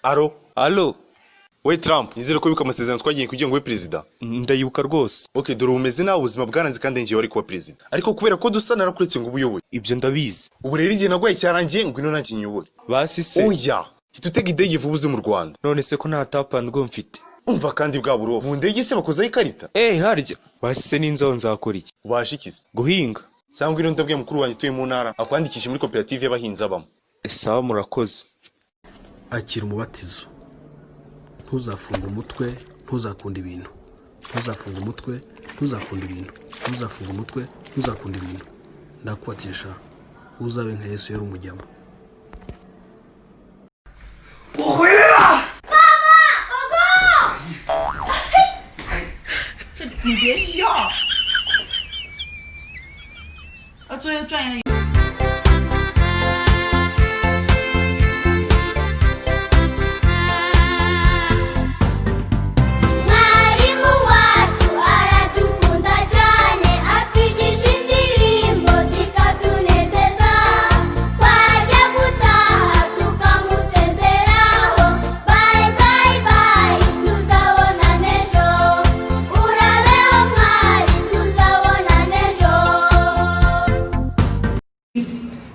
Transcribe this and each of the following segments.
Alo, Alo, we Trump, nizere ko wibuka amasezerano twagiye kugira ngo ube perezida. ndayibuka rwose. Okay, dore ubumeze nawe ubuzima bwaranze kandi ngiye wari kuba perezida. Ariko kubera ko dusa narakuretse ngo ubuyoboye. Ibyo ndabizi. Ubu rero igihe nagwaye cyarangiye ngo ino nanjye nyobore. Basi se. Oya, hitutega idege vuba uze mu Rwanda. None se ko nta tapandwa mfite. Umva kandi bwa buroho. Mu ndege se bakozaho ikarita. Harya. Basi se n'inzaho nzakora iki? Ubashikize. Guhinga. Sangwa ino ndabwiye mukuru wanjye tuye mu ntara akwandikisha muri koperative y'abahinzi abamo. Sawa murakoze. Akira umubatizo. Ntuzafunga umutwe, ntuzakunda ibintu. Ntuzafunga umutwe, ntuzakunda ibintu. Ntuzafunga umutwe, ntuzakunda ibintu. Ndakubatisha uzabe nka Yesu yari umujyamo. 我回来了！爸爸，老公！这你别笑。作业转移了。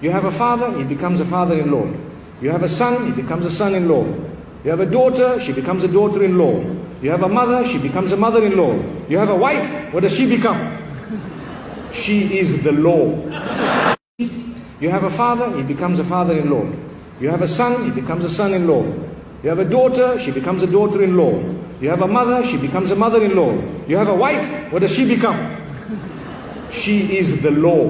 You have a father, he becomes a father-in-law. You have a son, he becomes a son-in-law. You have a daughter, she becomes a daughter-in-law. You have a mother, she becomes a mother-in-law. You have a wife, what does she become? She is the law. You have a father, he becomes a father-in-law. You have a son, he becomes a son-in-law. You have a daughter, she becomes a daughter-in-law. You have a mother, she becomes a mother-in-law. You have a wife, what does she become? She is the law.